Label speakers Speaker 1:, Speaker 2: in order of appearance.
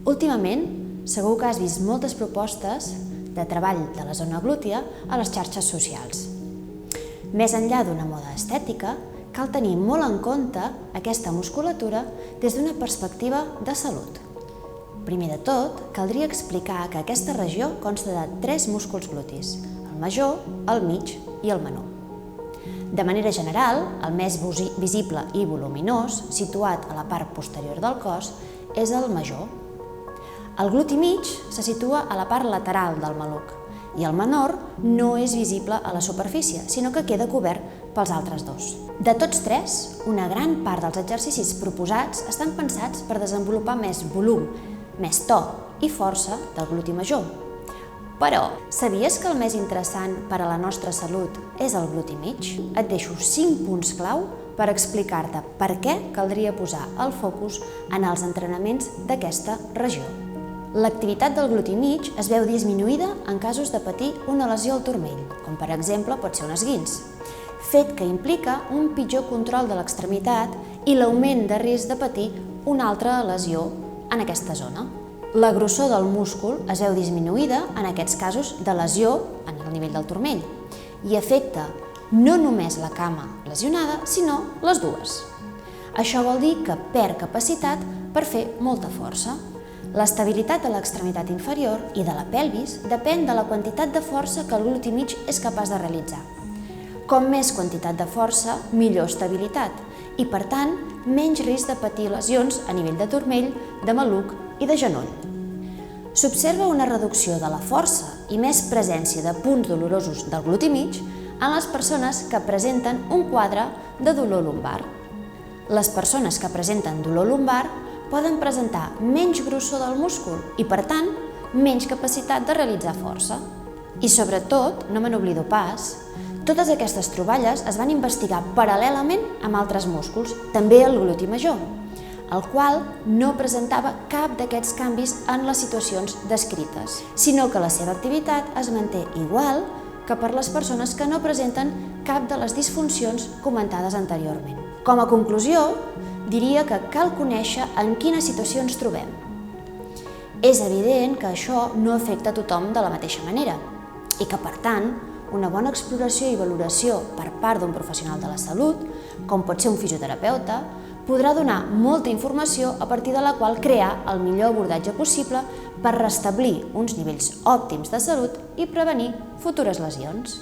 Speaker 1: Últimament, segur que has vist moltes propostes de treball de la zona glútia a les xarxes socials. Més enllà d'una moda estètica, cal tenir molt en compte aquesta musculatura des d'una perspectiva de salut. Primer de tot, caldria explicar que aquesta regió consta de 3 músculs glutis, el major, el mig i el menor. De manera general, el més visible i voluminós, situat a la part posterior del cos, és el major. El gluti mig se situa a la part lateral del maluc i el menor no és visible a la superfície, sinó que queda cobert pels altres dos. De tots 3, una gran part dels exercicis proposats estan pensats per desenvolupar més volum, més to i força del gluti major. Però, sabies que el més interessant per a la nostra salut és el gluti mig? Et deixo 5 punts clau per explicar-te per què caldria posar el focus en els entrenaments d'aquesta regió. L'activitat del gluti mig es veu disminuïda en casos de patir una lesió al turmell, com per exemple pot ser un esguins, fet que implica un pitjor control de l'extremitat i l'augment de risc de patir una altra lesió en aquesta zona. La grossor del múscul es veu disminuïda en aquests casos de lesió en el nivell del turmell i afecta no només la cama lesionada, sinó les dues. Això vol dir que perd capacitat per fer molta força. L'estabilitat de l'extremitat inferior i de la pelvis depèn de la quantitat de força que el gluti mig és capaç de realitzar. Com més quantitat de força, millor estabilitat i, per tant, menys risc de patir lesions a nivell de turmell, de maluc i de genoll. S'observa una reducció de la força i més presència de punts dolorosos del gluti mig en les persones que presenten un quadre de dolor lumbar. Les persones que presenten dolor lumbar poden presentar menys grossor del múscul i, per tant, menys capacitat de realitzar força. I, sobretot, no me n'oblido pas, totes aquestes troballes es van investigar paral·lelament amb altres músculs, també el gluti major, el qual no presentava cap d'aquests canvis en les situacions descrites, sinó que la seva activitat es manté igual que per les persones que no presenten cap de les disfuncions comentades anteriorment. Com a conclusió, diria que cal conèixer en quina situació ens trobem. És evident que això no afecta a tothom de la mateixa manera i que, per tant, una bona exploració i valoració per part d'un professional de la salut, com pot ser un fisioterapeuta, podrà donar molta informació a partir de la qual crear el millor abordatge possible per restablir uns nivells òptims de salut i prevenir futures lesions.